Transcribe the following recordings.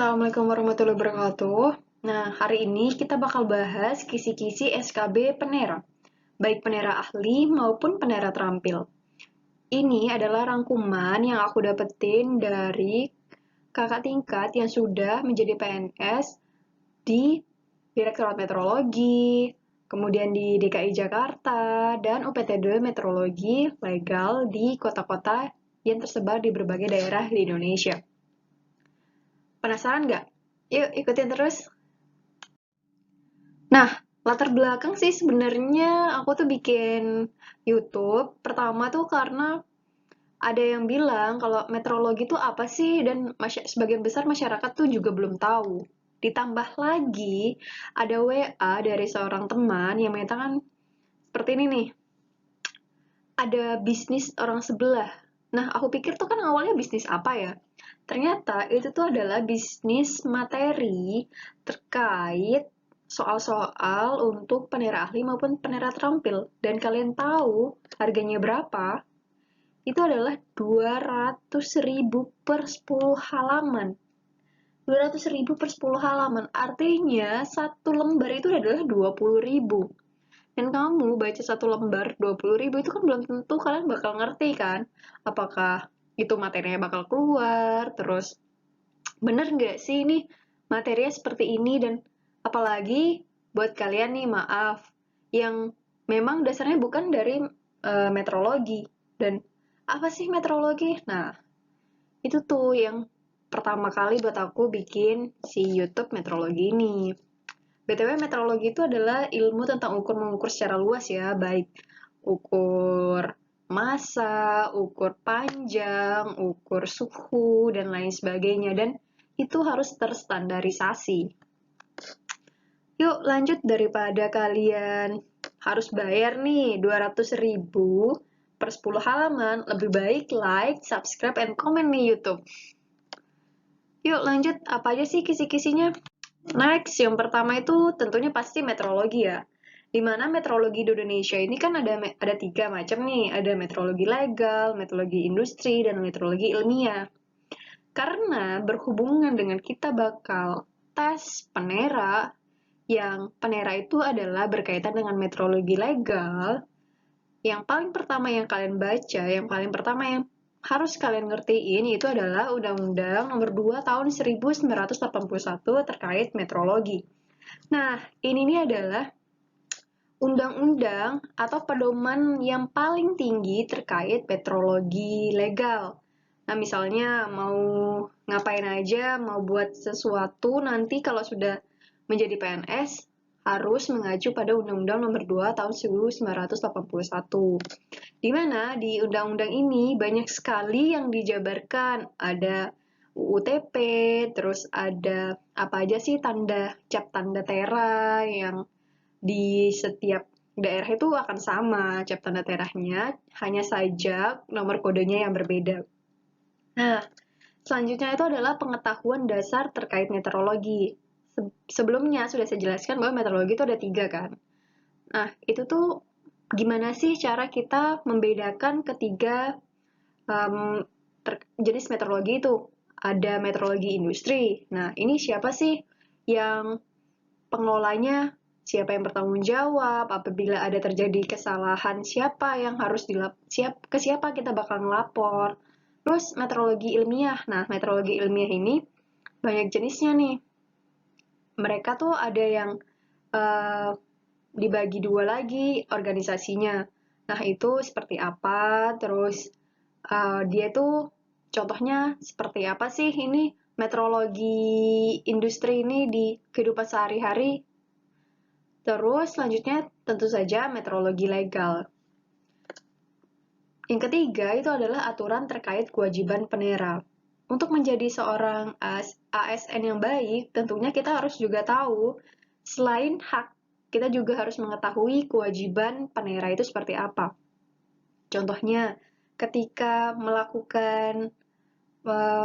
Assalamualaikum warahmatullahi wabarakatuh. Nah, hari ini kita bakal bahas kisi-kisi SKB Penera, baik penera ahli maupun penera terampil. Ini adalah rangkuman yang aku dapetin dari kakak tingkat yang sudah menjadi PNS di Direktorat Meteorologi, kemudian di DKI Jakarta, dan UPTD Meteorologi Legal di kota-kota yang tersebar di berbagai daerah di Indonesia. Penasaran nggak? Yuk ikutin terus. Nah, latar belakang sih sebenarnya aku tuh bikin YouTube. Pertama tuh karena ada yang bilang kalau meteorologi itu apa sih dan sebagian besar masyarakat tuh juga belum tahu. Ditambah lagi ada WA dari seorang teman yang menyatakan seperti ini nih, ada bisnis orang sebelah. Nah, aku pikir tuh kan awalnya bisnis apa ya? Ternyata itu tuh adalah bisnis materi terkait soal-soal untuk penera ahli maupun penera terampil. Dan kalian tahu harganya berapa? Itu adalah 200.000 per 10 halaman. 200.000 per 10 halaman. Artinya satu lembar itu adalah 20.000. Dan kamu baca satu lembar 20.000 itu kan belum tentu kalian bakal ngerti kan? Apakah itu materinya bakal keluar, terus bener nggak sih ini materinya seperti ini, dan apalagi buat kalian nih, maaf, yang memang dasarnya bukan dari meteorologi. Dan apa sih meteorologi? Nah, itu tuh yang pertama kali buat aku bikin si YouTube meteorologi ini. BTW, meteorologi itu adalah ilmu tentang ukur-mengukur secara luas ya, baik ukur massa, ukur panjang, ukur suhu, dan lain sebagainya. Dan itu harus terstandarisasi. Yuk lanjut, daripada kalian harus bayar nih 200.000 per 10 halaman, lebih baik like, subscribe, and comment nih YouTube. Yuk lanjut, apa aja sih kisi-kisinya? Next, yang pertama itu tentunya pasti meteorologi ya. Dimana meteorologi di Indonesia ini kan ada 3 macam nih. Ada meteorologi legal, meteorologi industri, dan meteorologi ilmiah. Karena berhubungan dengan kita bakal tes penera, yang penera itu adalah berkaitan dengan meteorologi legal, yang paling pertama yang kalian baca, yang paling pertama yang harus kalian ngertiin itu adalah Undang-Undang Nomor 2 Tahun 1981 terkait meteorologi. Nah, ini nih adalah undang-undang atau pedoman yang paling tinggi terkait meteorologi legal. Nah, misalnya mau ngapain aja, mau buat sesuatu nanti kalau sudah menjadi PNS, harus mengacu pada Undang-Undang Nomor 2 Tahun 1981. Di mana di undang-undang ini banyak sekali yang dijabarkan. Ada UU-TP, terus ada apa aja sih cap tanda tera yang di setiap daerah itu akan sama cap tanda terahnya, hanya saja nomor kodenya yang berbeda. Nah, selanjutnya itu adalah pengetahuan dasar terkait meteorologi. Sebelumnya sudah saya jelaskan bahwa meteorologi itu ada 3 kan. Nah, itu tuh gimana sih cara kita membedakan ketiga jenis meteorologi itu? Ada meteorologi industri. Nah, ini siapa sih yang pengelolanya? Siapa yang bertanggung jawab? Apabila ada terjadi kesalahan, siapa yang harus ke siapa kita bakal ngelapor? Terus meteorologi ilmiah. Nah, meteorologi ilmiah ini banyak jenisnya nih. Mereka tuh ada yang dibagi 2 lagi organisasinya. Nah, itu seperti apa? Terus dia tuh contohnya seperti apa sih ini meteorologi industri ini di kehidupan sehari-hari? Terus selanjutnya tentu saja meteorologi legal. Yang ketiga itu adalah aturan terkait kewajiban penera. Untuk menjadi seorang ASN yang baik, tentunya kita harus juga tahu, selain hak, kita juga harus mengetahui kewajiban penera itu seperti apa. Contohnya, ketika melakukan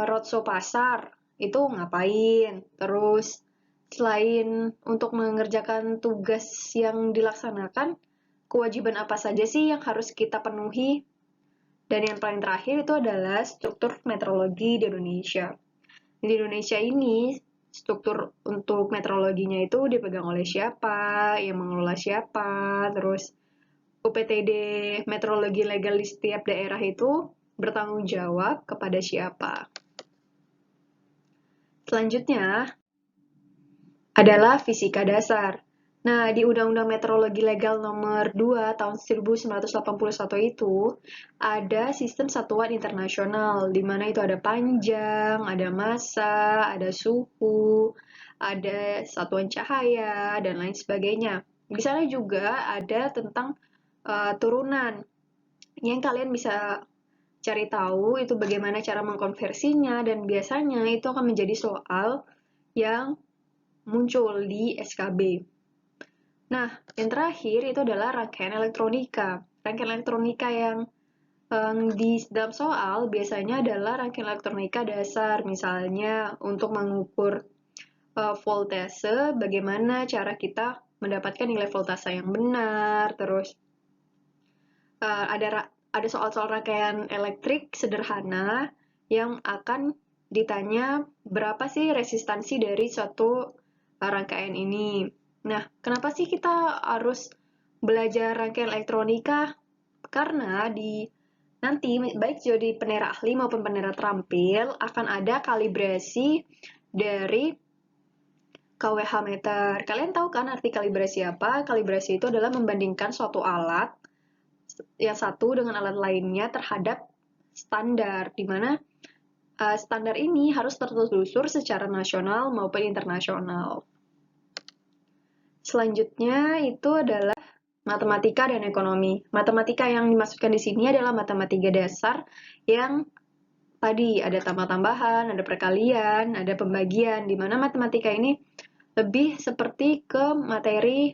roadshow pasar, itu ngapain? Terus, selain untuk mengerjakan tugas yang dilaksanakan, kewajiban apa saja sih yang harus kita penuhi? Dan yang paling terakhir itu adalah struktur meteorologi di Indonesia. Di Indonesia ini struktur untuk meteorologinya itu dipegang oleh siapa, yang mengelola siapa, terus UPTD meteorologi legal di setiap daerah itu bertanggung jawab kepada siapa. Selanjutnya adalah fisika dasar. Nah, di Undang-Undang Meteorologi Legal Nomor 2 tahun 1981 itu ada sistem satuan internasional, di mana itu ada panjang, ada massa, ada suhu, ada satuan cahaya, dan lain sebagainya. Di sana juga ada tentang turunan yang kalian bisa cari tahu itu bagaimana cara mengkonversinya, dan biasanya itu akan menjadi soal yang muncul di SKB. Nah, yang terakhir itu adalah rangkaian elektronika. Rangkaian elektronika yang di dalam soal biasanya adalah rangkaian elektronika dasar, misalnya untuk mengukur voltase, bagaimana cara kita mendapatkan nilai voltase yang benar, terus ada soal-soal rangkaian elektrik sederhana yang akan ditanya berapa sih resistansi dari suatu rangkaian ini. Nah, kenapa sih kita harus belajar rangkaian elektronika? Karena nanti baik jadi penera ahli maupun penera terampil akan ada kalibrasi dari KWH meter. Kalian tahu kan arti kalibrasi apa? Kalibrasi itu adalah membandingkan suatu alat yang satu dengan alat lainnya terhadap standar, di mana standar ini harus tertelusur secara nasional maupun internasional. Selanjutnya itu adalah matematika dan ekonomi. Matematika yang dimaksudkan di sini adalah matematika dasar yang tadi ada tambah-tambahan, ada perkalian, ada pembagian, di mana matematika ini lebih seperti ke materi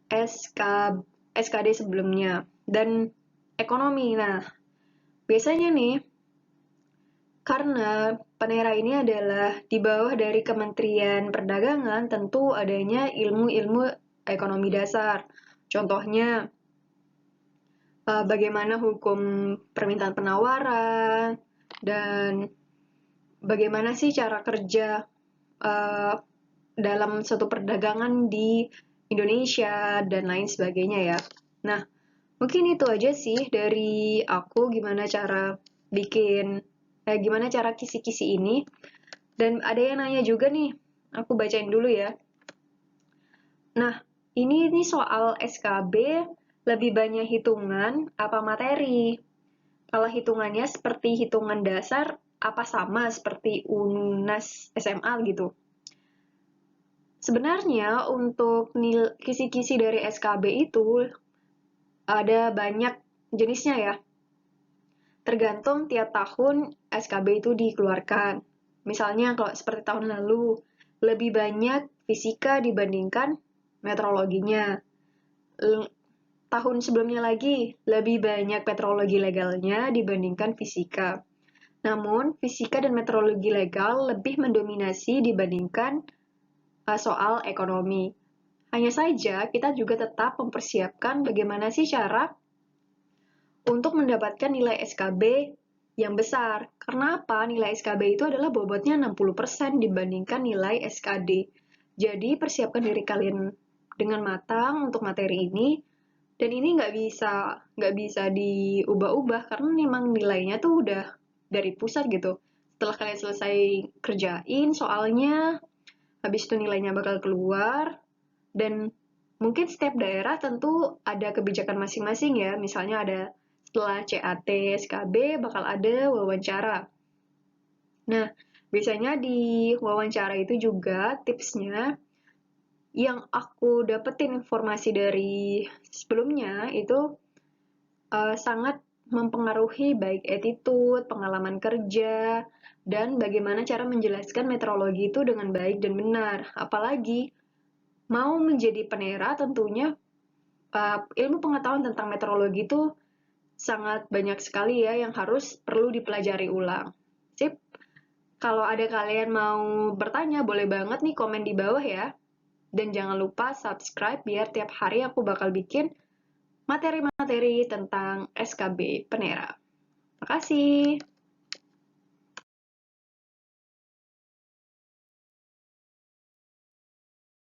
SKD sebelumnya. Dan ekonomi, nah biasanya nih, karena Penera ini adalah di bawah dari Kementerian Perdagangan, tentu adanya ilmu-ilmu ekonomi dasar. Contohnya, bagaimana hukum permintaan penawaran, dan bagaimana sih cara kerja dalam suatu perdagangan di Indonesia, dan lain sebagainya ya. Nah, mungkin itu aja sih dari aku gimana cara gimana cara kisi-kisi ini. Dan ada yang nanya juga nih, aku bacain dulu ya. Nah, ini soal SKB lebih banyak hitungan apa materi? Kalau hitungannya seperti hitungan dasar, apa sama seperti UNAS SMA gitu? Sebenarnya untuk kisi-kisi dari SKB itu ada banyak jenisnya ya. Tergantung tiap tahun SKB itu dikeluarkan. Misalnya kalau seperti tahun lalu, lebih banyak fisika dibandingkan meteorologinya. Tahun sebelumnya lagi, lebih banyak meteorologi legalnya dibandingkan fisika. Namun, fisika dan meteorologi legal lebih mendominasi dibandingkan soal ekonomi. Hanya saja, kita juga tetap mempersiapkan bagaimana sih cara untuk mendapatkan nilai SKB yang besar. Karena apa? Nilai SKB itu adalah bobotnya 60% dibandingkan nilai SKD. Jadi persiapkan diri kalian dengan matang untuk materi ini. Dan ini nggak bisa diubah-ubah karena memang nilainya tuh udah dari pusat gitu. Setelah kalian selesai kerjain soalnya, habis itu nilainya bakal keluar. Dan mungkin setiap daerah tentu ada kebijakan masing-masing ya. Misalnya ada setelah CAT, SKB bakal ada wawancara. Nah, biasanya di wawancara itu juga tipsnya yang aku dapetin informasi dari sebelumnya itu sangat mempengaruhi baik attitude, pengalaman kerja, dan bagaimana cara menjelaskan meteorologi itu dengan baik dan benar. Apalagi mau menjadi penera tentunya ilmu pengetahuan tentang meteorologi itu sangat banyak sekali ya yang perlu dipelajari ulang. Sip. Kalau ada kalian mau bertanya, boleh banget nih komen di bawah ya. Dan jangan lupa subscribe biar tiap hari aku bakal bikin materi-materi tentang SKB Penera. Makasih.